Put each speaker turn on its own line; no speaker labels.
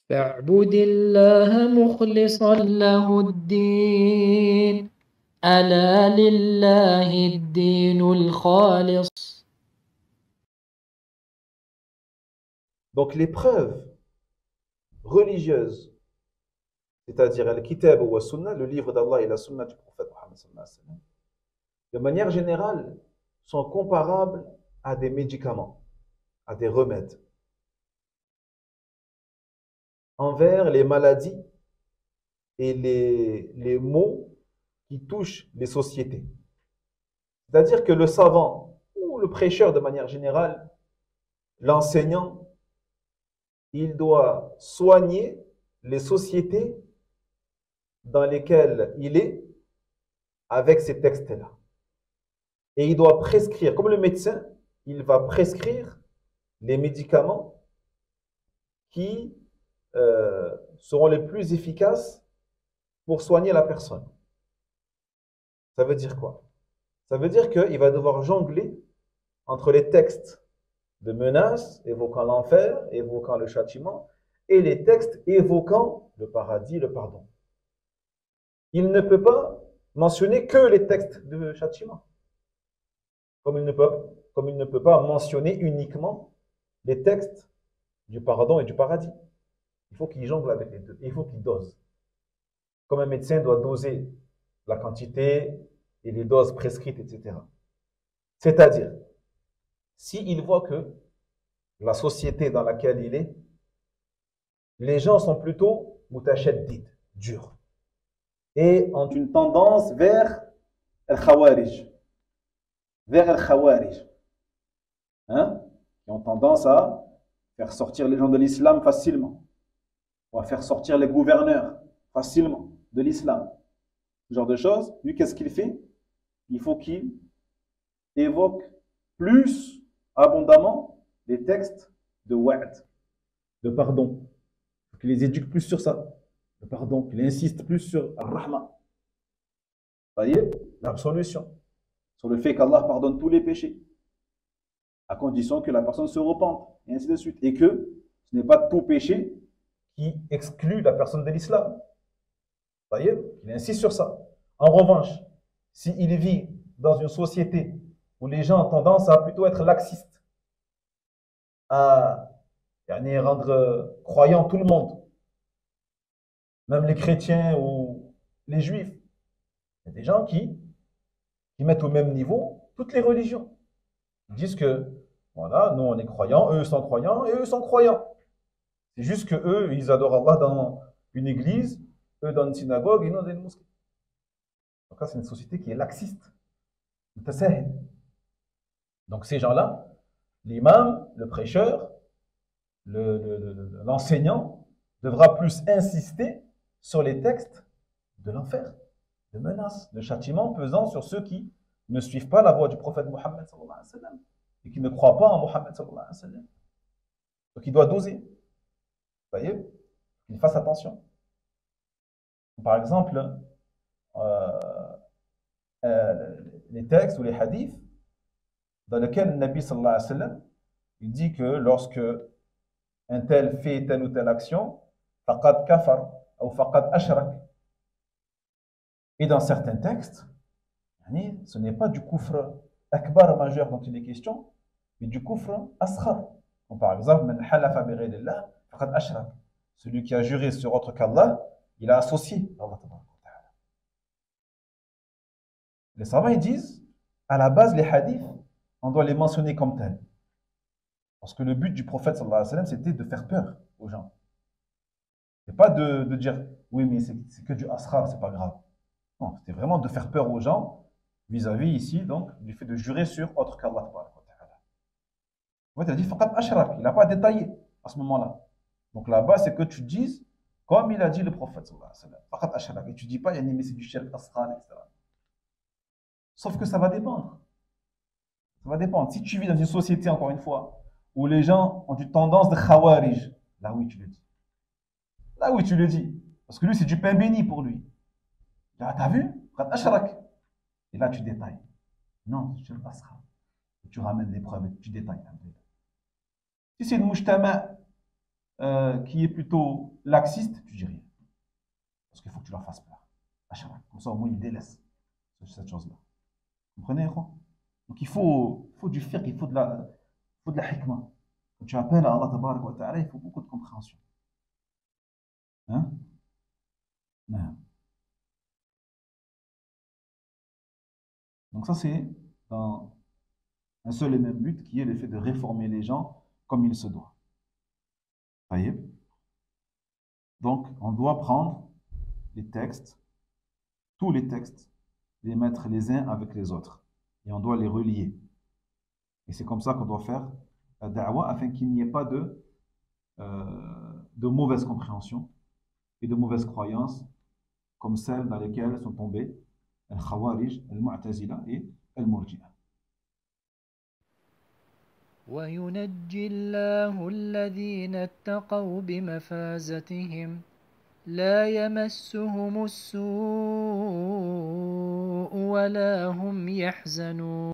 فاعبد الله مخلصا له الدين ألا لله الدين الخالص.
Donc les preuves religieuses, c'est-à-dire le kitab ou sunna, le livre d'Allah et la sunna du prophète Mohammed sallallahu alayhi wa sallam, de manière générale, sont comparables à des médicaments, à des remèdes envers les maladies et les maux qui touchent les sociétés. C'est-à-dire que le savant ou le prêcheur de manière générale, l'enseignant, il doit soigner les sociétés dans lesquelles il est avec ces textes-là. Et il doit prescrire, comme le médecin, il va prescrire les médicaments qui seront les plus efficaces pour soigner la personne. Ça veut dire quoi? Ça veut dire qu'il va devoir jongler entre les textes de menaces évoquant l'enfer, évoquant le châtiment, et les textes évoquant le paradis, le pardon. Il ne peut pas mentionner que les textes de châtiment, comme il ne peut pas mentionner uniquement les textes du pardon et du paradis. Il faut qu'il jongle avec les deux, il faut qu'il dose. Comme un médecin doit doser la quantité et les doses prescrites, etc. C'est-à-dire, s'il voit que la société dans laquelle il est, les gens sont plutôt mutachaddid, durs, et ont une tendance vers al-khawarij, hein, qui ont tendance à faire sortir les gens de l'islam facilement, ou à faire sortir les gouverneurs facilement de l'islam. Ce genre de choses, lui, qu'est-ce qu'il fait? Il faut qu'il évoque plus abondamment les textes de wa'd, de pardon. Il faut qu'il les éduque plus sur ça, le pardon, qu'il insiste plus sur ar-rahma. Vous voyez, l'absolution, sur le fait qu'Allah pardonne tous les péchés, à condition que la personne se repente, et ainsi de suite. Et que ce n'est pas tout péché qui exclut la personne de l'islam. Vous voyez, il insiste sur ça. En revanche, s'il vit dans une société où les gens ont tendance à plutôt être laxistes, à rendre croyant tout le monde, même les chrétiens ou les juifs, il y a des gens qui mettent au même niveau toutes les religions. Ils disent que, voilà, nous on est croyants, eux sont croyants, et eux sont croyants. C'est juste que eux, ils adorent Allah dans une église, eux dans une synagogue, et nous dans une mosquée. Donc là, c'est une société qui est laxiste. Donc ces gens-là, l'imam, le prêcheur, l'enseignant devra plus insister sur les textes de l'enfer, de menaces, de châtiments pesant sur ceux qui ne suivent pas la voie du prophète Mohammed sallallahu alayhi wa sallam et qui ne croient pas en Mohammed sallallahu alayhi wa sallam. Donc il doit doser. Vous voyez, qu'il fasse attention. Par exemple, les textes ou les hadiths dans lesquels le Nabi sallallahu alayhi wa sallam il dit que lorsque un tel fait telle ou telle action, faqad kafar ou faqad ashrak. Et dans certains textes, ce n'est pas du kufr akbar majeur dont il est question, mais du kufr asghar. Par exemple, man halafa bi ghayrillah faqad ashrak. Celui qui a juré sur autre qu'Allah, il a associé Allah. Les savants ils disent, à la base, les hadiths, on doit les mentionner comme tels. Parce que le but du prophète sallallahu alayhi wa sallam, c'était de faire peur aux gens. C'est pas de dire, oui, mais c'est que du asghar, c'est pas grave. Non, c'était vraiment de faire peur aux gens vis-à-vis ici, donc, du fait de jurer sur autre qu'Allah. En fait, il a dit faqat ashrak, il n'a pas détaillé à ce moment-là. Donc là-bas, c'est que tu dises, comme il a dit le prophète sallallahu alayhi wa sallam, faqat ashrak, et tu dis pas, mais c'est du shirk asghar, etc. Sauf que ça va dépendre. Ça va dépendre. Si tu vis dans une société, encore une fois, où les gens ont une tendance de khawarij, là oui, tu le dis. Là oui, tu le dis. Parce que lui, c'est du pain béni pour lui. Là, t'as vu? Et là, tu détailles. Non, tu le passeras. Tu ramènes les preuves et tu détailles. Si c'est le mujtama qui est plutôt laxiste, tu dis rien. Parce qu'il faut que tu leur fasses peur. Comme ça, au moins, ils délaissent cette chose-là. Vous comprenez, quoi? Donc, il faut du fiqh, il faut de la hikmah. Quand tu appelles à Allah tabarak wa ta'ala, il faut beaucoup de compréhension. Hein? Non. Donc, ça, c'est dans un seul et même but qui est le fait de réformer les gens comme il se doit. Voyez? Donc, on doit prendre les textes, tous les textes, les mettre les uns avec les autres. Et on doit les relier. Et c'est comme ça qu'on doit faire la da'wah afin qu'il n'y ait pas de mauvaise compréhension et de mauvaises croyances comme celles dans lesquelles sont tombés al-Khawarij, al-Mu'tazila et al-Murji'a.
وينجي الله الذين اتقوا بمفازتهم لا يمسهم السوء ولا هم يحزنون